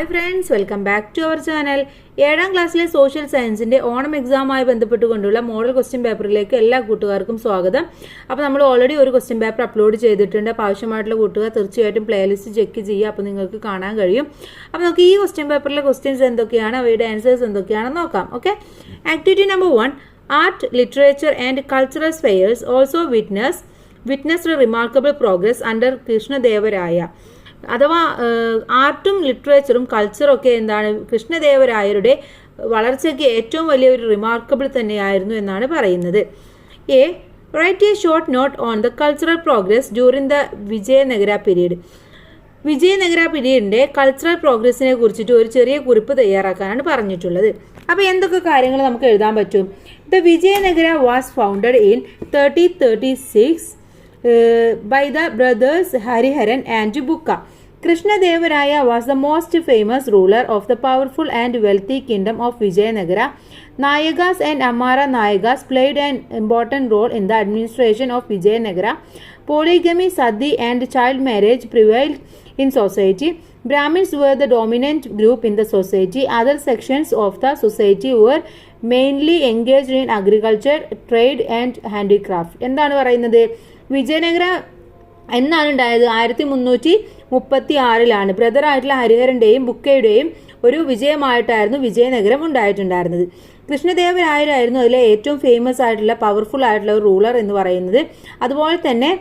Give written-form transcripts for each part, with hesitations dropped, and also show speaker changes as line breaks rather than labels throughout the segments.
Hi friends, welcome back to our channel. 7ാം ക്ലാസ്സിലെ social സയൻസിൻ്റെ ഓണം എക്സാമുമായി ബന്ധപ്പെട്ടുകൊണ്ടുള്ള മോഡൽ ക്വസ്റ്റ്യൻ പേപ്പറിലേക്ക് എല്ലാ കൂട്ടുകാർക്കും സ്വാഗതം. അപ്പോൾ നമ്മൾ ഓൾറെഡി ഒരു ക്വസ്റ്റ്യൻ പേപ്പർ അപ്ലോഡ് ചെയ്തിട്ടുണ്ട്. അപ്പോൾ ആവശ്യമായിട്ടുള്ള കൂട്ടുകാർ തീർച്ചയായിട്ടും പ്ലേലിസ്റ്റ് ചെക്ക് ചെയ്യുക. അപ്പോൾ നിങ്ങൾക്ക് കാണാൻ കഴിയും. അപ്പോൾ നമുക്ക് ഈ ക്വസ്റ്റ്യൻ പേപ്പറിലെ ക്വസ്റ്റ്യൻസ് എന്തൊക്കെയാണ്, അവയുടെ ആൻസേഴ്സ് എന്തൊക്കെയാണെന്ന് നോക്കാം. Okay, activity number 1, art, literature and cultural fairs also witnessed remarkable progress under Krishnadevaraya. അഥവാ ആർട്ടും ലിറ്ററേച്ചറും കൾച്ചറും ഒക്കെ എന്താണ്, കൃഷ്ണദേവരായരുടെ വളർച്ചയ്ക്ക് ഏറ്റവും വലിയൊരു റിമാർക്കബിൾ തന്നെയായിരുന്നു എന്നാണ് പറയുന്നത്. A, write a short note on the cultural progress during the Vijayanagara period. Vijayanagara പീരീഡിൻ്റെ കൾച്ചറൽ പ്രോഗ്രസിനെ കുറിച്ചിട്ട് ഒരു ചെറിയ കുറിപ്പ് തയ്യാറാക്കാനാണ് പറഞ്ഞിട്ടുള്ളത്. അപ്പോൾ എന്തൊക്കെ കാര്യങ്ങൾ നമുക്ക് എഴുതാൻ പറ്റും? The Vijayanagara was founded in 1336 by the brothers Hariharan and Bukka. Krishnadevaraya was the most famous ruler of the powerful and wealthy kingdom of Vijayanagara. Nayagas and Amara Nayagas played an important role in the administration of Vijayanagara. Polygamy, sati and child marriage prevailed in society. Brahmins were the dominant group in the society. Other sections of the society were mainly engaged in agriculture, trade and handicraft. എന്താണ് പറയുന്നത്? വിജയനഗര എന്നാണ് ഉണ്ടായത്? 1336 ബ്രദറായിട്ടുള്ള ഹരിഹരൻ്റെയും ബുക്കയുടെയും ഒരു വിജയമായിട്ടായിരുന്നു വിജയനഗരം ഉണ്ടായിട്ടുണ്ടായിരുന്നത്. കൃഷ്ണദേവരായരായിരുന്നു അതിലെ ഏറ്റവും famous ആയിട്ടുള്ള powerful ആയിട്ടുള്ള ഒരു റൂളർ എന്ന് പറയുന്നത്. അതുപോലെ തന്നെ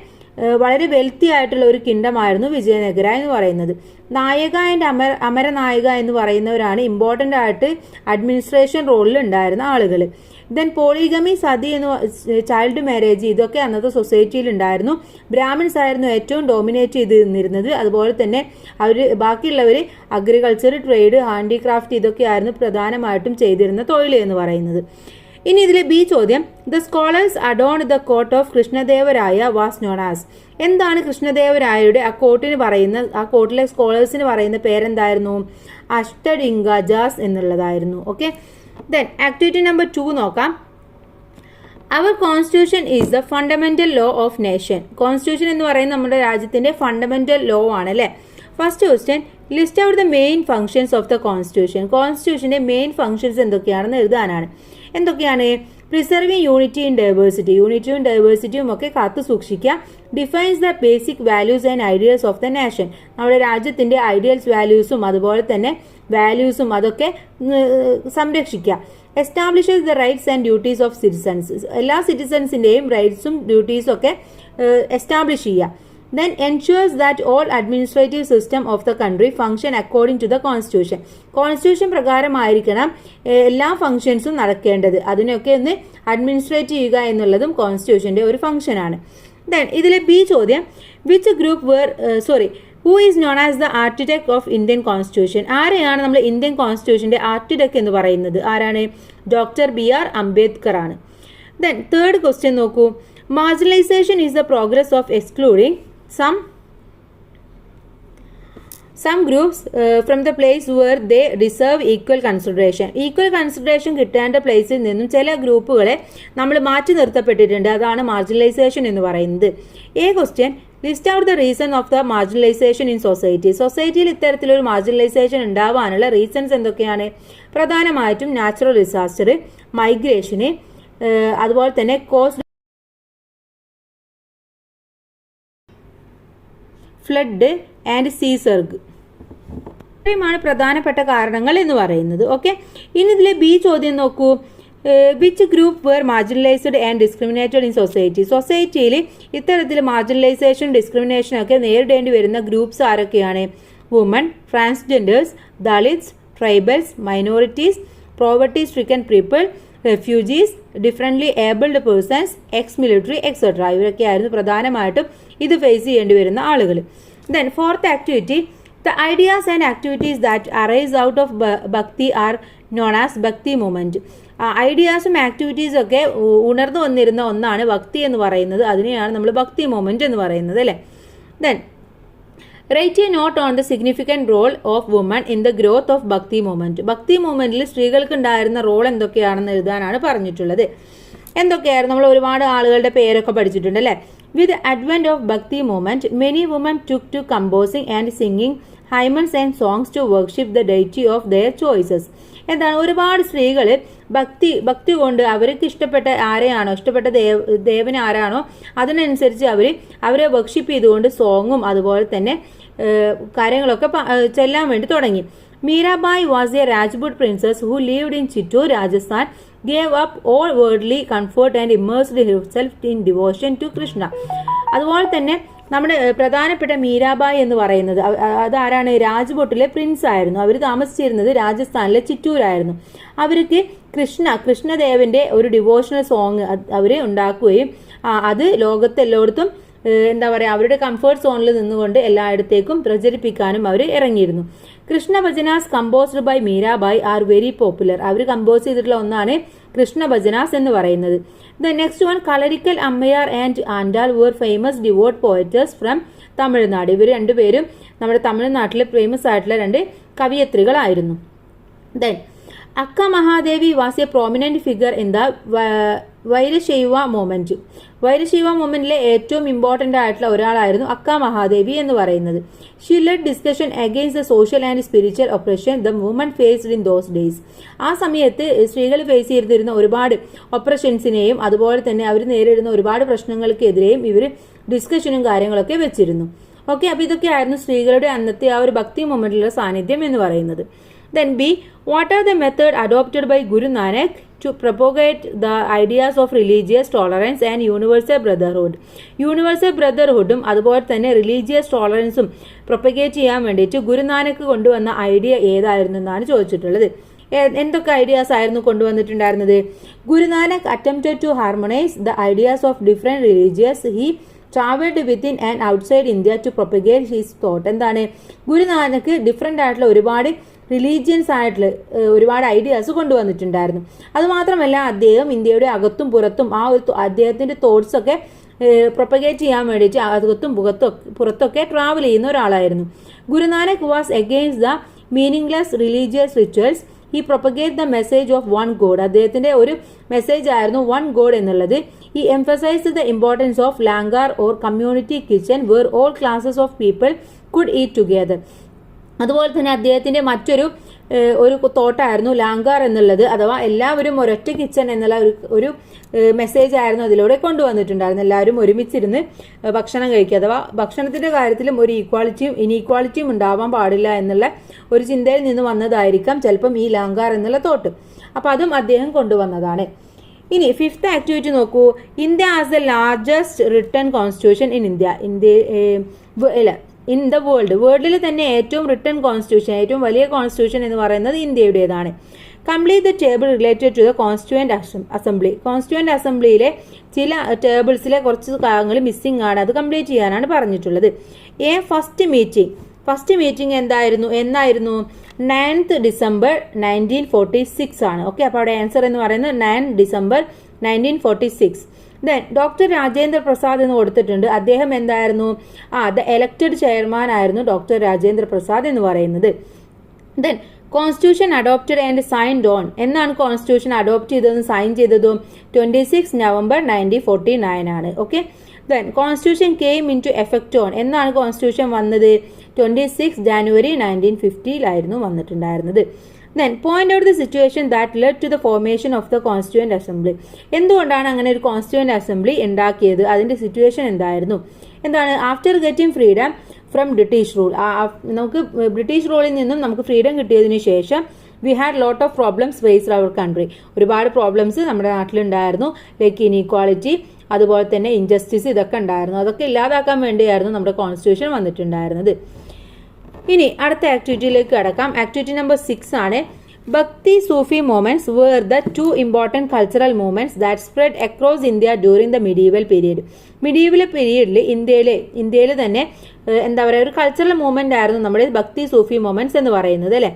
വളരെ വെൽത്തി ആയിട്ടുള്ള ഒരു കിങ്ഡമായിരുന്നു വിജയനഗര എന്ന് പറയുന്നത്. നായക ആൻഡ് അമരനായക എന്ന് പറയുന്നവരാണ് ഇമ്പോർട്ടൻ്റ് ആയിട്ട് അഡ്മിനിസ്ട്രേഷൻ റോളിൽ ഉണ്ടായിരുന്ന ആളുകൾ. Then polygamy, sati child marriage, ഇതൊക്കെ അന്നത്തെ സൊസൈറ്റിയിൽ ഉണ്ടായിരുന്നു. ബ്രാഹ്മിൻസ് ആയിരുന്നു ഏറ്റവും ഡോമിനേറ്റ് ചെയ്ത് നിന്നിരുന്നത്. അതുപോലെ തന്നെ ബാക്കിയുള്ളവർ അഗ്രികൾച്ചർ, ട്രേഡ്, ഹാൻഡിക്രാഫ്റ്റ് ഇതൊക്കെ ആയിരുന്നു പ്രധാനമായിട്ടും ചെയ്തിരുന്ന തൊഴിൽ എന്ന് പറയുന്നത്. ഇനി ഇതിലെ ബി ചോദ്യം, the scholars adorn the court of Krishnadevaraya was known as. എന്താണ് കൃഷ്ണദേവരായയുടെ ആ കോട്ടിന് പറയുന്ന, ആ കോട്ടിലെ സ്കോളേഴ്സിന് പറയുന്ന പേരെന്തായിരുന്നു? അഷ്ടഡിംഗജാസ് എന്നുള്ളതായിരുന്നു. ഓക്കെ, ദെൻ ആക്ടിവിറ്റി നമ്പർ 2 നോക്കാം. Our constitution is the fundamental law of nation. Constitution എന്ന് പറയുന്നത് നമ്മുടെ രാജ്യത്തിന്റെ ഫണ്ടമെന്റൽ ലോ ആണ് അല്ലേ. First question, list out the main functions of the constitution. കോൺസ്റ്റിറ്റ്യൂഷന്റെ മെയിൻ ഫംഗ്ഷൻസ് എന്തൊക്കെയാണെന്ന് എഴുതാനാണ്. എന്തൊക്കെയാണ്? പ്രിസർവിങ് യൂണിറ്റി ഇൻ ഡൈവേഴ്സിറ്റി, യൂണിറ്റിയും ഡൈവേഴ്സിറ്റിയും ഒക്കെ കാത്തു സൂക്ഷിക്കുക. Defines the basic values and ideals of the nation. നമ്മുടെ രാജ്യത്തിന്റെ ഐഡിയൽസ് വാല്യൂസും അതുപോലെ തന്നെ വാല്യൂസും അതൊക്കെ സംരക്ഷിക്കുക. Establishes the rights and duties of citizens. എല്ലാ സിറ്റിസൺസിന്റെയും റൈറ്റ്സും ഡ്യൂട്ടീസും ഒക്കെ എസ്റ്റാബ്ലിഷ് ചെയ്യുക. Then ensures that all administrative system of the country function according to the constitution. Constitution പ്രകാരമായിരിക്കണം എല്ലാ ഫംഗ്ഷൻസും നടക്കേണ്ടത്. അതിനൊക്കെ ഒന്ന് അഡ്മിനിസ്ട്രേറ്റ് ചെയ്യുക എന്നുള്ളതും കോൺസ്റ്റിറ്റ്യൂഷന്റെ ഒരു ഫംഗ്ഷനാണ്. ദെൻ ഇതിലെ ബി ചോദ്യം, which group who is known as the architect of Indian constitution. ആരെയാണ് നമ്മൾ ഇന്ത്യൻ കോൺസ്റ്റിറ്റ്യൂഷന്റെ ആർക്കിടെക്ട് എന്ന് പറയുന്നത്? ആരാണ്? ഡോക്ടർ BR അംബേദ്കർ ആണ്. ദെൻ തേർഡ് ക്വസ്റ്റ്യൻ നോക്കൂ. Marginalisation is the progress of excluding some groups from the place where they deserve equal consideration. Equal consideration കിട്ടേണ്ട പ്ലേസിൽ നിന്നും ചില ഗ്രൂപ്പുകളെ നമ്മൾ മാറ്റി നിർത്തപ്പെട്ടിട്ടുണ്ട്. അതാണ് മാർജിനലൈസേഷൻ എന്ന് പറയുന്നത്. A question, list out the reason of the marginalisation in society. സൊസൈറ്റിയിൽ ഇത്തരത്തിലൊരു മാർജിനലൈസേഷൻ ഉണ്ടാവാനുള്ള റീസൺസ് എന്തൊക്കെയാണ്? പ്രധാനമായിട്ടും നാച്ചുറൽ ഡിസാസ്റ്റർ, മൈഗ്രേഷന്, അതുപോലെ തന്നെ കോസ്റ്റ്, ഫ്ലഡ് ആൻഡ് സീസർഗ്, ഇത്രയുമാണ് പ്രധാനപ്പെട്ട കാരണങ്ങൾ എന്ന് പറയുന്നത്. ഓക്കെ, ഇനി ഇതിലെ ബി ചോദ്യം നോക്കൂ. Which group were marginalised and discriminated in society. സൊസൈറ്റിയിൽ ഇത്തരത്തിൽ മാർജിനലൈസേഷൻ, ഡിസ്ക്രിമിനേഷൻ ഒക്കെ നേരിടേണ്ടി വരുന്ന ഗ്രൂപ്പ്സ് ആരൊക്കെയാണ്? Woman, transgenders, Dalits, tribals, minorities, poverty stricken people, refugees, differently abled persons, ex military etcetera. ഇവരൊക്കെയായിരുന്നു പ്രധാനമായിട്ടും ഇത് ഫേസ് ചെയ്യേണ്ടി വരുന്ന ആളുകൾ. Then fourth activity, the ideas and activities that arise out of bhakti are known as bhakti movement. ഐഡിയാസും ആക്ടിവിറ്റീസും ഒക്കെ ഉണർന്നു വന്നിരുന്ന ഒന്നാണ് ഭക്തി എന്ന് പറയുന്നത്. അതിനെയാണ് നമ്മൾ ഭക്തി മൂവ്മെന്റ് എന്ന് പറയുന്നത് അല്ലേ. Then write a note on the significant role of women in the growth of Bhakti movement. Bhakti മൂവ്മെന്റിൽ സ്ത്രീകൾക്ക് ഉണ്ടായിരുന്ന റോൾ എന്തൊക്കെയാണെന്ന് എഴുതാനാണ് പറഞ്ഞിട്ടുള്ളത്. എന്തൊക്കെയായിരുന്നു? നമ്മൾ ഒരുപാട് ആളുകളുടെ പേരൊക്കെ പഠിച്ചിട്ടുണ്ട് അല്ലേ. With the advent of Bhakti movement, many women took to composing and singing hymns and songs to worship the deity of their choices. എന്താണ്, ഒരുപാട് സ്ത്രീകൾ ഭക്തി കൊണ്ട് അവർക്ക് ഇഷ്ടപ്പെട്ട ആരെയാണോ, ഇഷ്ടപ്പെട്ട ദേവന് ആരാണോ അതിനനുസരിച്ച് അവരെ വർഷിപ്പ് ചെയ്തുകൊണ്ട് സോങ്ങും അതുപോലെ തന്നെ കാര്യങ്ങളൊക്കെ ചെല്ലാൻ വേണ്ടി തുടങ്ങി. Meerabai was A Rajput princess who lived in Chittoor, Rajasthan, gave up all worldly comfort and immersed herself in devotion to Krishna. അതുപോലെ തന്നെ നമ്മുടെ പ്രധാനപ്പെട്ട മീരാബായി എന്ന് പറയുന്നത് അതാരാണ്, രാജ്പുട്ടിലെ പ്രിൻസ് ആയിരുന്നു. അവർ താമസിച്ചിരുന്നത് രാജസ്ഥാനിലെ ചിറ്റൂരായിരുന്നു. അവർക്ക് കൃഷ്ണദേവന്റെ ഒരു ഡിവോഷണൽ സോങ് അവർ ഉണ്ടാക്കുകയും അത് ലോകത്തെല്ലായിടത്തും എന്താ പറയുക, അവരുടെ കംഫർട്ട് സോണിൽ നിന്നുകൊണ്ട് എല്ലായിടത്തേക്കും പ്രചരിപ്പിക്കാനും അവർ ഇറങ്ങിയിരുന്നു. Krishna bhajans composed by Meerabai are very popular. അവർ കമ്പോസ് ചെയ്തിട്ടുള്ള ഒന്നാണ് കൃഷ്ണ ഭജനാസ് എന്ന് പറയുന്നത്. The next one, Karaikal Ammaiyar and Andal were famous devout poetess from Tamil Nadu. ഇവർ രണ്ടുപേരും നമ്മുടെ തമിഴ്നാട്ടിലെ ഫേമസ് ആയിട്ടുള്ള 2 കവിയത്രികളായിരുന്നു. Then Akka Mahadevi was a prominent figure in the Virashaiva movement. Virashaiva മൂവ്മെന്റിലെ ഏറ്റവും ഇമ്പോർട്ടന്റ് ആയിട്ടുള്ള ഒരാളായിരുന്നു അക്ക മഹാദേവി എന്ന് പറയുന്നത്. She led discussion against the social and spiritual oppression the woman faced in those days. ആ സമയത്ത് സ്ത്രീകൾ ഫേസ് ചെയ്തിരുന്ന ഒരുപാട് ഒപ്രഷൻസിനെയും അതുപോലെ തന്നെ അവർ നേരിടുന്ന ഒരുപാട് പ്രശ്നങ്ങൾക്കെതിരെയും ഇവർ ഡിസ്കഷനും കാര്യങ്ങളൊക്കെ വെച്ചിരുന്നു. ഓക്കെ, അപ്പോൾ ഇതൊക്കെയായിരുന്നു സ്ത്രീകളുടെ അന്നത്തെ ആ ഒരു ഭക്തി മൂവ്മെന്റിലുള്ള സാന്നിധ്യം എന്ന് പറയുന്നത്. Then B, what are the method adopted by Guru Nanak to propagate the ideas of religious tolerance and universal brotherhood? Universal ബ്രദർഹുഡും അതുപോലെ തന്നെ റിലീജിയസ് ടോളറൻസും പ്രൊപ്പഗേറ്റ് ചെയ്യാൻ വേണ്ടിയിട്ട് ഗുരുനാനക്ക് കൊണ്ടുവന്ന ഐഡിയ ഏതായിരുന്നു എന്നാണ് ചോദിച്ചിട്ടുള്ളത്. എന്തൊക്കെ ഐഡിയാസ് ആയിരുന്നു കൊണ്ടുവന്നിട്ടുണ്ടായിരുന്നത്? Guru Nanak attempted to harmonise the ideas of different religious. He travelled within and outside India to propagate his thought. എന്താണ്, ഗുരുനാനക്ക് ഡിഫറെന്റ് ആയിട്ടുള്ള ഒരുപാട് റിലീജിയൻസ് ആയിട്ടുള്ള ഒരുപാട് ഐഡിയാസ് കൊണ്ടുവന്നിട്ടുണ്ടായിരുന്നു. അതുമാത്രമല്ല അദ്ദേഹം ഇന്ത്യയുടെ അകത്തും പുറത്തും ആ ഒരു അദ്ദേഹത്തിന്റെ തോട്ട്സ് ഒക്കെ പ്രൊപ്പഗേറ്റ് ചെയ്യാൻ വേണ്ടിയിട്ട് അകത്തും പുറത്തൊക്കെ ട്രാവൽ ചെയ്യുന്ന ഒരാളായിരുന്നു. Guru Nanak was against the meaningless religious rituals. He propagate the message of one God. അദ്ദേഹത്തിന്റെ ഒരു മെസ്സേജ് ആയിരുന്നു വൺ ഗോഡ് എന്നുള്ളത്. He emphasised the importance of ലാംഗാർ or community kitchen where all classes of people could eat together. അതുപോലെ തന്നെ അദ്ദേഹത്തിന്റെ മറ്റൊരു തോട്ടായിരുന്നു ലാംഗാർ എന്നുള്ളത്, അഥവാ എല്ലാവരും ഒരൊറ്റ കിച്ചൺ എന്നുള്ള ഒരു മെസ്സേജ് ആയിരുന്നു അതിലൂടെ കൊണ്ടുവന്നിട്ടുണ്ടായിരുന്നു. എല്ലാവരും ഒരുമിച്ചിരുന്ന് ഭക്ഷണം കഴിക്കുക, അഥവാ ഭക്ഷണത്തിന്റെ കാര്യത്തിലും ഒരു ഇനീക്വാളിറ്റിയും ഉണ്ടാവാൻ പാടില്ല എന്നുള്ള ഒരു ചിന്തയിൽ നിന്ന് വന്നതായിരിക്കാം ചിലപ്പം ഈ ലാംഗാർ എന്നുള്ള തോട്ട്. അപ്പൊ അതും അദ്ദേഹം കൊണ്ടുവന്നതാണ്. ഇനി 5th ആക്ടിവിറ്റി നോക്കൂ. India as the largest written constitution in the വേൾഡിൽ തന്നെ ഏറ്റവും റിട്ടൺ കോൺസ്റ്റിറ്റ്യൂഷൻ, ഏറ്റവും വലിയ കോൺസ്റ്റിറ്റ്യൂഷൻ എന്ന് പറയുന്നത് ഇന്ത്യയുടേതാണ്. Complete the table related to the constituent assembly. Constituent അസംബ്ലിയിലെ ചില ടേബിൾസിലെ കുറച്ച് കാര്യങ്ങൾ മിസ്സിംഗ് ആണ്, അത് കംപ്ലീറ്റ് ചെയ്യാനാണ് പറഞ്ഞിട്ടുള്ളത്. ഫസ്റ്റ് മീറ്റിംഗ് എന്നായിരുന്നു 9th December 1946 ആണ്. ഓക്കെ, അപ്പോൾ അവിടെ ആൻസർ എന്ന് പറയുന്നത് 9 December 1946. Then doctor Rajendra Prasad എന്ന് കൊടുത്തിട്ടുണ്ട്. അദ്ദേഹം എന്തായിരുന്നു? ദ എലക്റ്റഡ് ചെയർമാൻ ആയിരുന്നു ഡോക്ടർ രാജേന്ദ്ര പ്രസാദ് എന്ന് പറയുന്നത്. Then constitution adopted and signed on. എന്നാണ് കോൺസ്റ്റിറ്റ്യൂഷൻ അഡോപ്റ്റ് ചെയ്തതും സൈൻ ചെയ്തതും? 26 November 1949 ആണ്. Okay, then constitution came into effect on. എന്നാണ് കോൺസ്റ്റിറ്റ്യൂഷൻ വന്നത്? 26 January 1950 വന്നിട്ടുണ്ടായിരുന്നത്. Then point out the situation that led to the formation of the Constituent Assembly. എന്തുകൊണ്ടാണ് അങ്ങനെ ഒരു കോൺസ്റ്റിറ്റ്യൂവന്റ് അസംബ്ലി ഉണ്ടാക്കിയത്? അതിന്റെ സിറ്റുവേഷൻ എന്തായിരുന്നു? എന്താണ്? After getting freedom from British rule. നമുക്ക് ബ്രിട്ടീഷ് റൂളിൽ നിന്നും നമുക്ക് ഫ്രീഡം കിട്ടിയതിനു ശേഷം we had lot of problems faced our country. ഒരുപാട് പ്രോബ്ലംസ് നമ്മുടെ നാട്ടിലുണ്ടായിരുന്നു. ലൈക്ക് ഇനീക്വാളിറ്റി, അതുപോലെ തന്നെ ഇൻജസ്റ്റിസ്, ഇതൊക്കെ ഉണ്ടായിരുന്നു. അതൊക്കെ ഇല്ലാതാക്കാൻ വേണ്ടിയായിരുന്നു നമ്മുടെ കോൺസ്റ്റിറ്റ്യൂഷൻ വന്നിട്ടുണ്ടായിരുന്നത്. ഇനി അടുത്ത ആക്ടിവിറ്റിയിലേക്ക് കടക്കാം. ആക്ടിവിറ്റി നമ്പർ 6 ആണ്. Bhakti Sufi movements where the 2 important cultural movements that spread across India during the medieval period. Medieval പീരീഡിൽ ഇന്ത്യയിൽ തന്നെ എന്താ പറയുക, ഒരു കൾച്ചറൽ മൂവ്മെന്റ് ആയിരുന്നു നമ്മുടെ ഭക്തി സൂഫി മൂവ്മെന്റ്സ് എന്ന് പറയുന്നത്, അല്ലെ?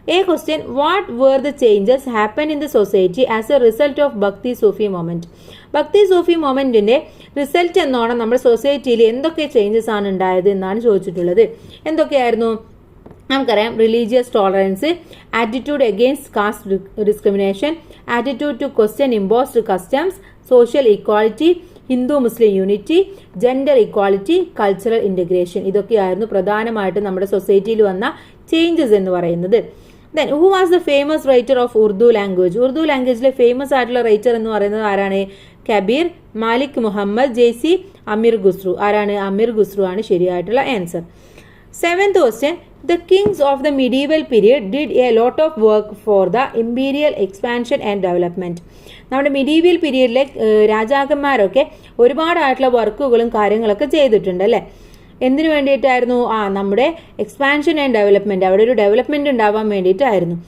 A question, what were the changes happened in the society as a result of Bhakti Sufi movement? ഭക്തി സൂഫി മൊമെന്റിന്റെ റിസൾട്ട് എന്നോണം നമ്മുടെ സൊസൈറ്റിയിൽ എന്തൊക്കെ ചേഞ്ചസ് ആണ് ഉണ്ടായത് എന്നാണ് ചോദിച്ചിട്ടുള്ളത്. എന്തൊക്കെയായിരുന്നു? നമുക്കറിയാം, religious tolerance, attitude against caste discrimination, attitude to question imposed customs, social equality, Hindu Muslim unity, gender equality, cultural integration. ഇതൊക്കെയായിരുന്നു പ്രധാനമായിട്ട് നമ്മുടെ സൊസൈറ്റിയിൽ വന്ന ചേഞ്ചസ് എന്ന് പറയുന്നത്. Then who was the famous writer of Urdu language? Urdu ലാംഗ്വേജിലെ ഫേമസ് ആയിട്ടുള്ള റൈറ്റർ എന്ന് പറയുന്നത് ആരാണ്? കബീർ, മാലിക് മുഹമ്മദ്, ജെയ്സി, അമീർ ഖുസ്രു. ആരാണ്? അമീർ ഖുസ്രു ആണ് ശരിയായിട്ടുള്ള answer. 7th question, the kings of the medieval period did a lot of work for the imperial expansion and development. നമ്മുടെ മിഡീവിയൽ പീരീഡിലെ രാജാക്കന്മാരൊക്കെ ഒരുപാടായിട്ടുള്ള വർക്കുകളും കാര്യങ്ങളൊക്കെ ചെയ്തിട്ടുണ്ട് അല്ലേ? എന്തിനു വേണ്ടിയിട്ടായിരുന്നു? നമ്മുടെ എക്സ്പാൻഷൻ ആൻഡ് ഡെവലപ്മെന്റ്, അവിടെ ഒരു ഡെവലപ്മെന്റ് ഉണ്ടാവാൻ വേണ്ടിയിട്ടായിരുന്നു.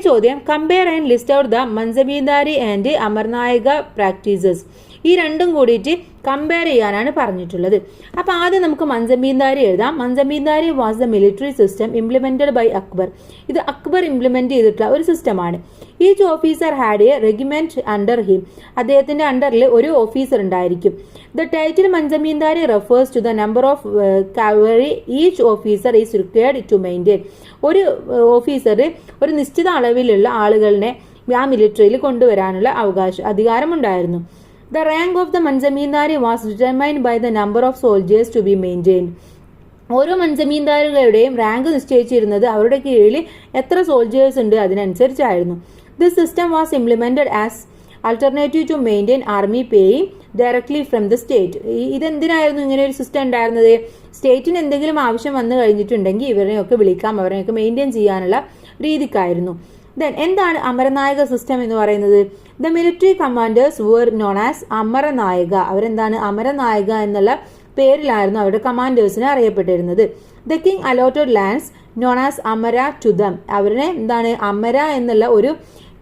ചോദ്യം, compare and list out the mansabdari and amarnayaka practices. ഈ രണ്ടും കൂടിയിട്ട് കമ്പയർ ചെയ്യാനാണ് പറഞ്ഞിട്ടുള്ളത്. അപ്പോൾ ആദ്യം നമുക്ക് മൻസബീദാരി എഴുതാം. Mansabdari was the military system implemented by Akbar. ഇത് അക്ബർ ഇംപ്ലിമെന്റ് ചെയ്തിട്ടുള്ള ഒരു സിസ്റ്റമാണ്. Each officer had a regiment under him. അദ്ദേഹത്തിന്റെ അണ്ടറിൽ ഒരു ഓഫീസർ ഉണ്ടായിരിക്കും. The title mansabdari refers to the number of cavalry each officer is required to maintain. ഒരു ഓഫീസർ ഒരു നിശ്ചിത അളവിലുള്ള ആളുകളെ ആ മിലിറ്ററിയിൽ കൊണ്ടുവരാനുള്ള അധികാരമുണ്ടായിരുന്നു. The rank of the Manzamindari was determined by the number of soldiers to be maintained. ഓരോ മൻസമീന്ദാരുകളുടെയും rank നിശ്ചയിച്ചിരുന്നത് അവരുടെ കീഴിൽ എത്ര സോൾജേഴ്സ് ഉണ്ട് അതിനനുസരിച്ചായിരുന്നു. This system was implemented as alternative to maintain army paying directly from the state. ഇതെന്തിനായിരുന്നു ഇങ്ങനെ ഒരു system ഉണ്ടായിരുന്നത്? സ്റ്റേറ്റിന് എന്തെങ്കിലും ആവശ്യം വന്നു കഴിഞ്ഞിട്ടുണ്ടെങ്കിൽ ഇവരെയൊക്കെ വിളിക്കാം, അവരെയൊക്കെ മെയിൻറ്റെയിൻ ചെയ്യാനുള്ള രീതിക്കായിരുന്നു. ദെൻ എന്താണ് അമരനായക സിസ്റ്റം എന്ന് പറയുന്നത്? The military commanders were known as amaranayaka. അവരെന്താണ്? അമരനായക എന്നുള്ള പേരിലായിരുന്നു അവരുടെ കമാൻഡേഴ്സിനെ അറിയപ്പെട്ടിരുന്നത്. The king allotted lands known as amara to them. അവരെ എന്താണ്? അമര എന്നുള്ള ഒരു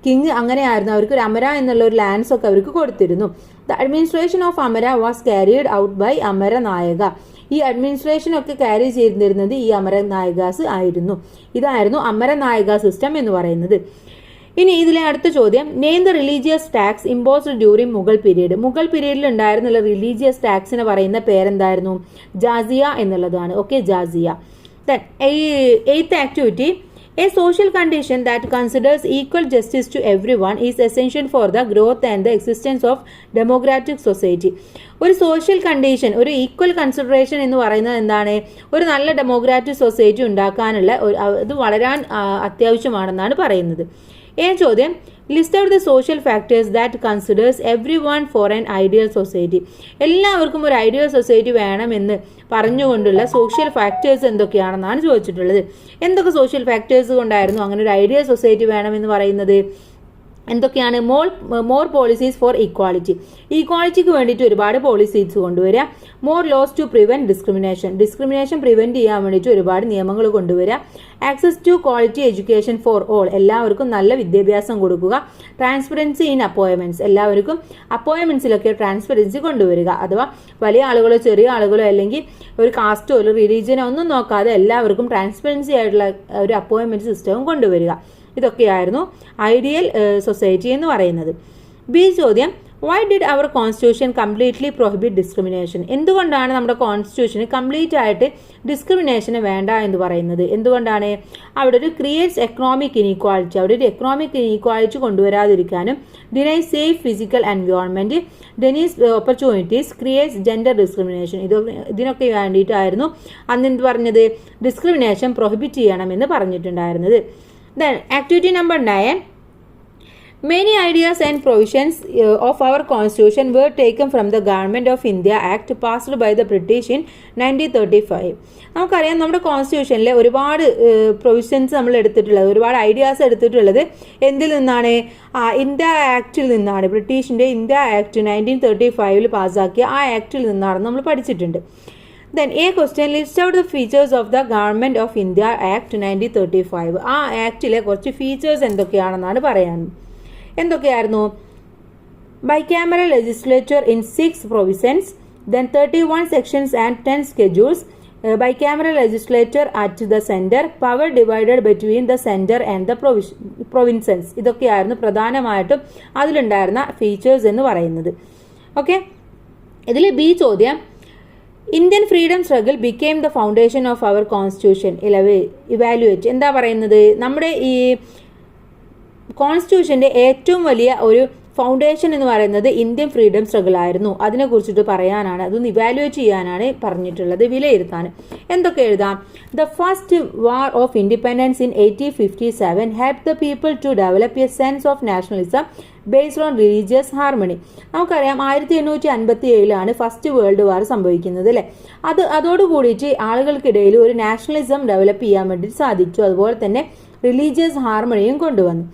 കിങ്, അങ്ങനെയായിരുന്നു, അവർക്ക് ഒരു അമര എന്നുള്ള ഒരു ലാൻഡ്സ് ഒക്കെ അവർക്ക് കൊടുത്തിരുന്നു. The administration of amara was carried out by amaranayaka. ഈ അഡ്മിനിസ്ട്രേഷൻ ഒക്കെ ക്യാരി ചെയ്തിരുന്നത് ഈ അമരനായകാസ് ആയിരുന്നു. ഇതായിരുന്നു അമരനായക സിസ്റ്റം എന്ന് പറയുന്നത്. ഇനി ഇതിലെ അടുത്ത ചോദ്യം, name the religious tax imposed during Mughal period. Mughal പീരീഡിൽ ഉണ്ടായിരുന്നുള്ള റിലീജിയസ് ടാക്സിന് പറയുന്ന പേരെന്തായിരുന്നു? ജാസിയ എന്നുള്ളതാണ്. Okay, Jasiya. Then 8th activity, a social condition that considers equal justice to everyone is essential for the growth and the existence of democratic society. ഒരു social condition, ഒരു equal consideration എന്ന് പറയുന്നത് എന്താണ്? ഒരു നല്ല ഡെമോക്രാറ്റിക് സൊസൈറ്റി ഉണ്ടാക്കാനുള്ള ഇത് വളരാൻ അത്യാവശ്യമാണെന്നാണ് പറയുന്നത്. ചോദ്യം, list out the social factors that considers every one for an ideal society. എല്ലാവർക്കും ഒരു ഐഡിയൽ സൊസൈറ്റി വേണമെന്ന് പറഞ്ഞുകൊണ്ടുള്ള സോഷ്യൽ ഫാക്ടേഴ്സ് എന്തൊക്കെയാണെന്നാണ് ചോദിച്ചിട്ടുള്ളത്. എന്തൊക്കെ സോഷ്യൽ ഫാക്ടേഴ്സ് കൊണ്ടായിരുന്നു അങ്ങനെ ഒരു ഐഡിയൽ സൊസൈറ്റി വേണമെന്ന് പറയുന്നത്? എന്തൊക്കെയാണ്? More policies for equality. ഈക്വാളിറ്റിക്ക് വേണ്ടിയിട്ട് ഒരുപാട് പോളിസീസ് കൊണ്ടുവരിക. More laws to prevent discrimination prevent ചെയ്യാൻ വേണ്ടിയിട്ട് ഒരുപാട് നിയമങ്ങൾ കൊണ്ടുവരിക. Access to quality education for all. എല്ലാവർക്കും നല്ല വിദ്യാഭ്യാസം കൊടുക്കുക. Transparency in appointments. എല്ലാവർക്കും അപ്പോയിൻമെന്റ്സിലൊക്കെ ട്രാൻസ്പെറൻസി കൊണ്ടുവരിക. അഥവാ വലിയ ആളുകളോ ചെറിയ ആളുകളോ അല്ലെങ്കിൽ ഒരു കാസ്റ്റോ ഒരു റിലീജിയനോ ഒന്നും നോക്കാതെ എല്ലാവർക്കും ട്രാൻസ്പെറൻസി ആയിട്ടുള്ള ഒരു അപ്പോയിൻമെന്റ് സിസ്റ്റവും കൊണ്ടുവരിക. ഇതൊക്കെയായിരുന്നു ഐഡിയൽ സൊസൈറ്റി എന്ന് പറയുന്നത്. ബി ചോദ്യം, why did our constitution completely prohibit discrimination. എന്തുകൊണ്ടാണ് നമ്മുടെ കോൺസ്റ്റിറ്റ്യൂഷന് കംപ്ലീറ്റ് ആയിട്ട് ഡിസ്ക്രിമിനേഷന് വേണ്ട എന്ന് പറയുന്നത്? എന്തുകൊണ്ടാണ്? അവിടെ ഒരു ക്രിയേറ്റ്സ് എക്കണോമിക് ഇനീക്വാളിറ്റി, അവിടെ ഒരു എക്കണോമിക് ഇനീക്വാളിറ്റി കൊണ്ടുവരാതിരിക്കാനും, denies safe physical environment, denies opportunities, creates gender discrimination. ഇതിനൊക്കെ വേണ്ടിയിട്ടായിരുന്നു അന്ന് എന്ത് പറഞ്ഞത്? ഡിസ്ക്രിമിനേഷൻ പ്രൊഹിബിറ്റ് ചെയ്യണമെന്ന് പറഞ്ഞിട്ടുണ്ടായിരുന്നത്. Then activity number 9, many ideas and provisions of our constitution were taken from the Government of India Act passed by the British in 1935. നമുക്കറിയാം നമ്മുടെ കോൺസ്റ്റിറ്റ്യൂഷനിലെ ഒരുപാട് പ്രൊവിഷൻസ് നമ്മൾ എടുത്തിട്ടുള്ളത്, ഒരുപാട് ഐഡിയാസ് എടുത്തിട്ടുള്ളത് എന്തിൽ നിന്നാണ്? ഇന്ത്യ ആക്റ്റിൽ നിന്നാണ്. ബ്രിട്ടീഷിൻ്റെ ഇന്ത്യ ആക്ട് 1935 പാസ്സാക്കിയ ആ ആക്റ്റിൽ നിന്നാണെന്ന് നമ്മൾ പഠിച്ചിട്ടുണ്ട്. Then a question, list out the features of the Government of India Act 1935. ആ ആക്റ്റിലെ കുറച്ച് ഫീച്ചേഴ്സ് എന്തൊക്കെയാണെന്നാണ് പറയാൻ. എന്തൊക്കെയായിരുന്നു? Bicameral legislature in 6 provisions, then 31 sections and 10 schedules, bicameral legislature at the centre, power divided between the centre and the provinces. ഇതൊക്കെയായിരുന്നു പ്രധാനമായിട്ടും അതിലുണ്ടായിരുന്ന features എന്ന് പറയുന്നത്. Okay, ഇതിൽ ബി ചോദ്യം, Indian freedom struggle became the foundation of our constitution. Evaluate. എന്താ പറയുന്നത്? നമ്മുടെ ഈ കോൺസ്റ്റിറ്റ്യൂഷൻ്റെ ഏറ്റവും വലിയ ഒരു ഫൗണ്ടേഷൻ എന്ന് പറയുന്നത് ഇന്ത്യൻ ഫ്രീഡം സ്ട്രഗിൾ ആയിരുന്നു. അതിനെ കുറിച്ചിട്ട് പറയാനാണ്, അതൊന്ന് ഇവാലുവേറ്റ് ചെയ്യാനാണ് പറഞ്ഞിട്ടുള്ളത്, വിലയിരുത്താൻ. എന്തൊക്കെ എഴുതാം? The first war of independence in 1857 help the people to develop a sense of nationalism based on religious harmony. നമുക്കറിയാം 1857 ഫസ്റ്റ് വേൾഡ് വാർ സംഭവിക്കുന്നത് അല്ലേ. അതോട് കൂടിയിട്ട് ആളുകൾക്കിടയിൽ ഒരു നാഷണലിസം ഡെവലപ്പ് ചെയ്യാൻ വേണ്ടി സാധിച്ചു. അതുപോലെ തന്നെ റിലീജിയസ് ഹാർമണിയും കൊണ്ടുവന്നു.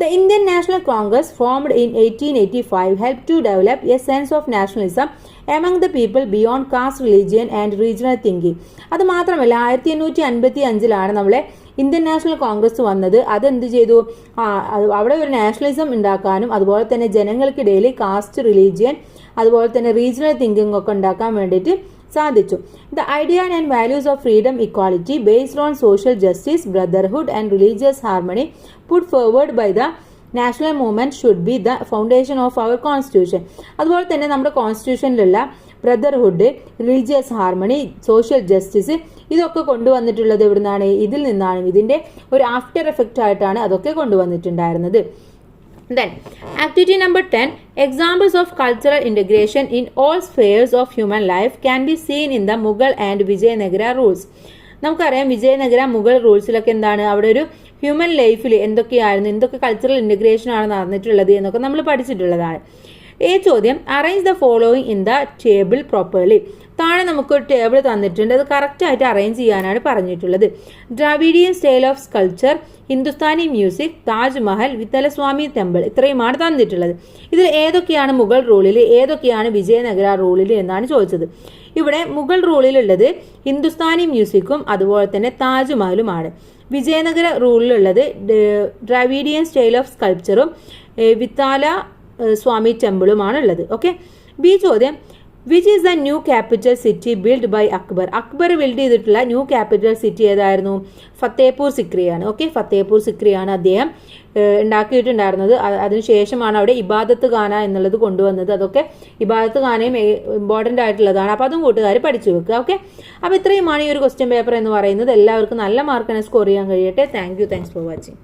The Indian National Congress formed in 1885 helped to develop a sense of nationalism among the people beyond caste, religion and regional thinking. അത് മാത്രമല്ല 1855 നമ്മളെ ഇന്ത്യൻ നാഷണൽ കോൺഗ്രസ് വന്നത്. അതെന്ത് ചെയ്തു? അവിടെ ഒരു നാഷണലിസം ഉണ്ടാക്കാനും അതുപോലെ തന്നെ ജനങ്ങൾക്കിടയിൽ കാസ്റ്റ്, റിലീജിയൻ അതുപോലെ തന്നെ റീജിയണൽ തിങ്കിങ് ഒക്കെ ഉണ്ടാക്കാൻ വേണ്ടിയിട്ട് സാധിച്ചു. The idea and values of freedom, equality based on social justice, brotherhood and religious harmony put forward by the national movement should be the foundation of our constitution. അതുപോലെ തന്നെ നമ്മുടെ കോൺസ്റ്റിറ്റ്യൂഷനിലുള്ള brotherhood, religious harmony, social justice ഇതൊക്കെ കൊണ്ടുവന്നിട്ടുള്ളത് എവിടുന്നാണ്? ഇതിൽ നിന്നാണ്. ഇതിന്റെ ഒരു ആഫ്റ്റർ എഫക്റ്റ് ആയിട്ടാണ് അതൊക്കെ കൊണ്ടുവന്നിട്ടുണ്ടായിരുന്നത്. Then, activity number 10, examples of cultural integration in all spheres of human life can be seen in the Mughal and Vijayanagara rules. നമുക്കറിയാം വിജയനഗര മുഗൾ റൂൾസിലൊക്കെ എന്താണ്, അവിടെ ഒരു ഹ്യൂമൻ ലൈഫിൽ എന്തൊക്കെ കൾച്ചറൽ ഇൻ്റഗ്രേഷൻ ആണ് നടന്നിട്ടുള്ളത് എന്നൊക്കെ നമ്മൾ പഠിച്ചിട്ടുള്ളതാണ്. ഈ ചോദ്യം, arrange the following in the table properly. താഴെ നമുക്കൊരു ടേബിൾ തന്നിട്ടുണ്ട്, അത് കറക്റ്റായിട്ട് അറേഞ്ച് ചെയ്യാനാണ് പറഞ്ഞിട്ടുള്ളത്. Dravidian style of sculpture, Hindustani music, Taj Mahal, വിത്തലസ്വാമി temple, ഇത്രയുമാണ് തന്നിട്ടുള്ളത്. ഇതിൽ ഏതൊക്കെയാണ് മുഗൾ റൂളിൽ, ഏതൊക്കെയാണ് വിജയനഗര റൂളിൽ എന്നാണ് ചോദിച്ചത്. ഇവിടെ മുഗൾ റൂളിലുള്ളത് ഹിന്ദുസ്ഥാനി മ്യൂസിക്കും അതുപോലെ തന്നെ താജ്മഹലുമാണ്. വിജയനഗര റൂളിലുള്ളത് ദ്രാവിഡിയൻ സ്റ്റൈൽ ഓഫ് സ്കൾപ്ചറും വിത്താല സ്വാമി ടെമ്പിളുമാണ് ഉള്ളത്. ഓക്കെ. ബി ചോദ്യം, which is the new capital city build by Akbar. Akbar build ചെയ്തിട്ടുള്ള ന്യൂ ക്യാപിറ്റൽ സിറ്റി ഏതായിരുന്നു? ഫത്തേപൂർ സിക്രിയാണ്. ഓക്കെ, ഫത്തേപൂർ സിക്രിയാണ് അദ്ദേഹം ഉണ്ടാക്കിയിട്ടുണ്ടായിരുന്നത്. അതിനുശേഷമാണ് അവിടെ ഇബാദത്ത് ഖാന എന്നുള്ളത് കൊണ്ടുവന്നത്. അതൊക്കെ ഇബാദത്ത് ഖാനയും ഇമ്പോർട്ടൻ്റ് ആയിട്ടുള്ളതാണ്. അപ്പോൾ അതും കൂട്ടുകാർ പഠിച്ചു വെക്കുക. ഓക്കെ, അപ്പോൾ ഇത്രയുമാണ് ഈ ഒരു ക്വസ്റ്റ്യൻ പേപ്പർ എന്ന് പറയുന്നത്. എല്ലാവർക്കും നല്ല മാർക്കിനെ സ്കോർ ചെയ്യാൻ കഴിയട്ടെ. Thanks for watching.